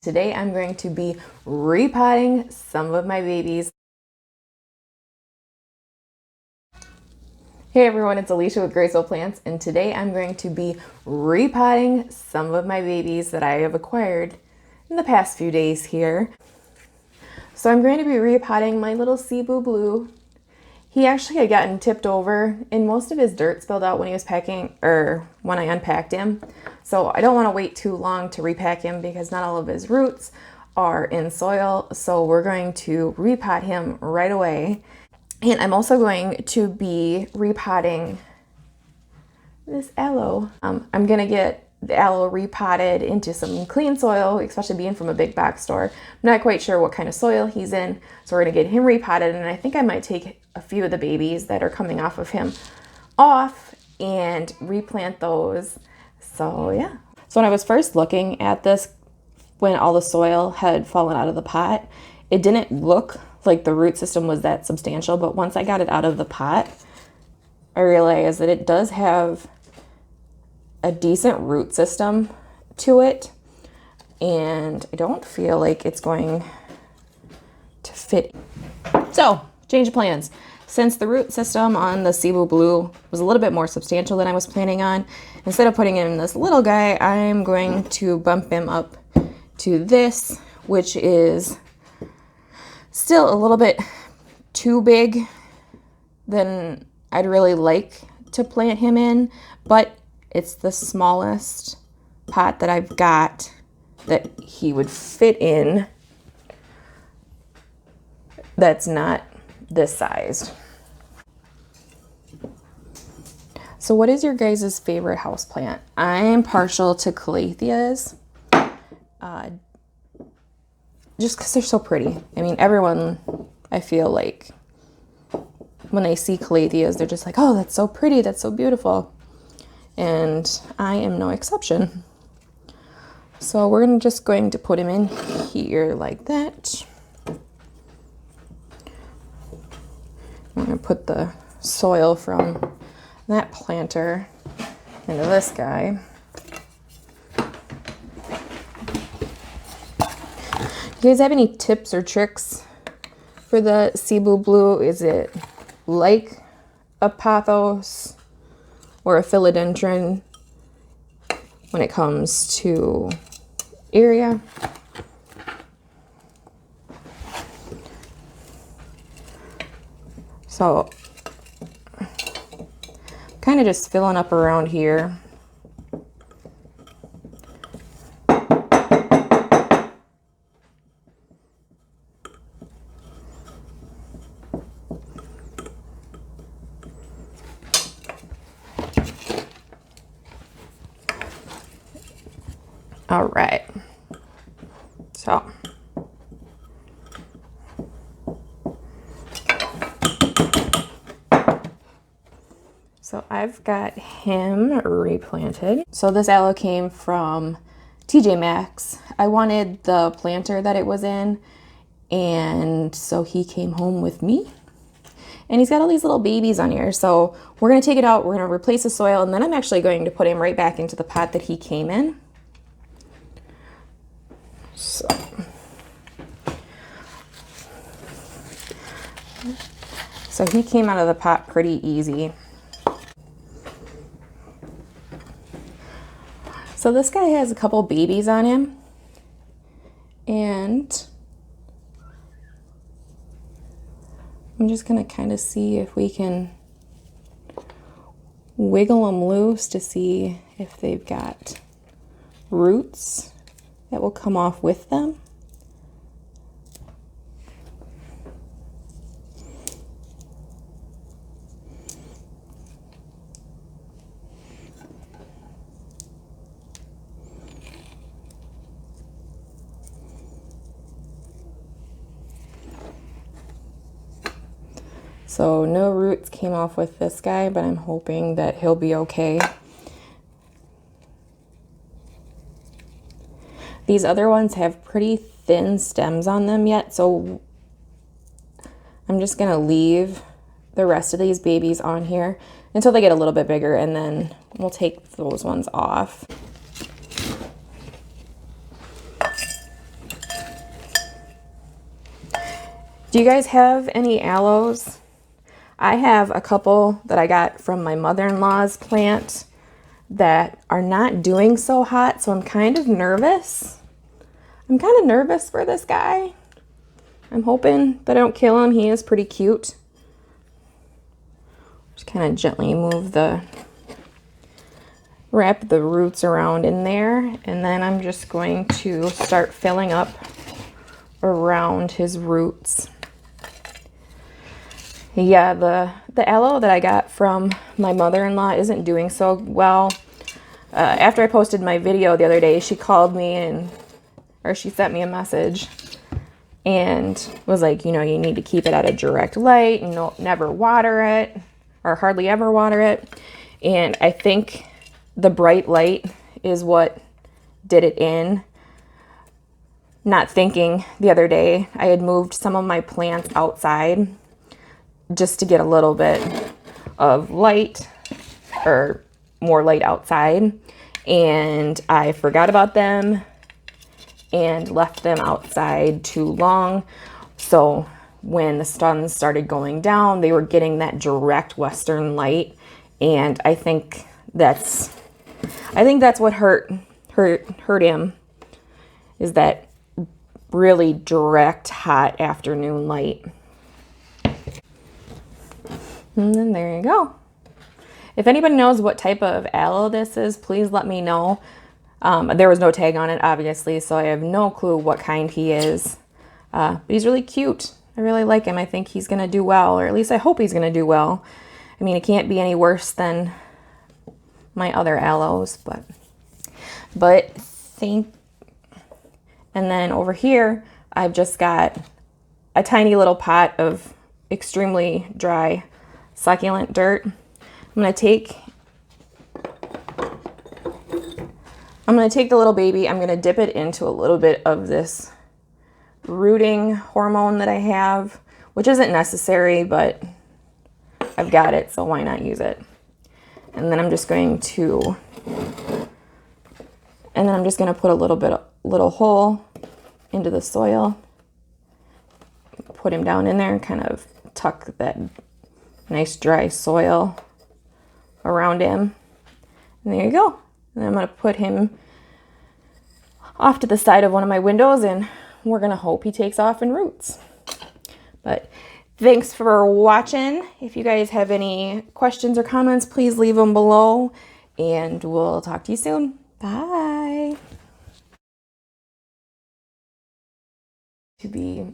Today I'm going to be repotting some of my babies. Hey everyone, it's Alicia with Graceful Plants, and today I'm going to be repotting some of my babies that I have acquired in the past few days here. So I'm going to be repotting my little Cebu Blue. He actually had gotten tipped over and most of his dirt spilled out when he was packing, or when I unpacked him. So I don't want to wait too long to repack him because not all of his roots are in soil. So we're going to repot him right away. And I'm also going to be repotting this aloe. I'm going to get the aloe repotted into some clean soil, especially being from a big box store. I'm not quite sure what kind of soil he's in, so we're going to get him repotted, and I think I might take a few of the babies that are coming off of him off and replant those. So yeah. So when I was first looking at this, when all the soil had fallen out of the pot, it didn't look like the root system was that substantial, but once I got it out of the pot, I realized that it does have a decent root system to it, and I don't feel like it's going to fit. So, change of plans. Since the root system on the Cebu Blue was a little bit more substantial than I was planning on, instead of putting in this little guy, I'm going to bump him up to this, which is still a little bit too big than I'd really like to plant him in, but it's the smallest pot that I've got that he would fit in that's not this sized. So what is your guys' favorite houseplant? I'm partial to calatheas, just because they're so pretty. I mean, everyone, I feel like, when they see calatheas, they're just like, oh, that's so pretty, that's so beautiful. And I am no exception. So we're just going to put him in here like that. I'm going to put the soil from that planter into this guy. You guys have any tips or tricks for the Cebu Blue? Is it like a pothos or a philodendron when it comes to area? So kind of just filling up around here. All right, so I've got him replanted. So this aloe came from TJ Maxx. I wanted the planter that it was in, and so he came home with me. And he's got all these little babies on here. So we're gonna take it out, we're gonna replace the soil, and then I'm actually going to put him right back into the pot that he came in. So he came out of the pot pretty easy. So this guy has a couple babies on him, and I'm just gonna kind of see if we can wiggle them loose to see if they've got roots that will come off with them. So no roots came off with this guy, but I'm hoping that he'll be okay. These other ones have pretty thin stems on them yet, so I'm just gonna leave the rest of these babies on here until they get a little bit bigger, and then we'll take those ones off. Do you guys have any aloes? I have a couple that I got from my mother-in-law's plant that are not doing so hot, so I'm kind of nervous. I'm kind of nervous for this guy. I'm hoping that I don't kill him. He is pretty cute. Just kind of gently wrap the roots around in there, and then I'm just going to start filling up around his roots. Yeah, the aloe that I got from my mother-in-law isn't doing so well. After I posted my video the other day, she called me or she sent me a message and was like, you know, you need to keep it at a direct light and never water it, or hardly ever water it. And I think the bright light is what did it in. Not thinking the other day, I had moved some of my plants outside just to get a little bit of light, or more light outside, and I forgot about them and left them outside too long. So when the sun started going down, they were getting that direct western light, and I think that's what hurt him, is that really direct hot afternoon light. And then there you go. If anybody knows what type of aloe this is, please let me know. There was no tag on it, obviously, so I have no clue what kind he is. But he's really cute. I really like him. I think he's going to do well, or at least I hope he's going to do well. I mean, it can't be any worse than my other aloes, but and then over here, I've just got a tiny little pot of extremely dry succulent dirt. I'm gonna take the little baby, I'm gonna dip it into a little bit of this rooting hormone that I have, which isn't necessary, but I've got it, so why not use it? And then I'm just going to put a little hole into the soil, put him down in there, and kind of tuck that nice dry soil around him. And there you go. And I'm going to put him off to the side of one of my windows, and we're going to hope he takes off and roots. But thanks for watching. If you guys have any questions or comments, please leave them below, and we'll talk to you soon. Bye. To be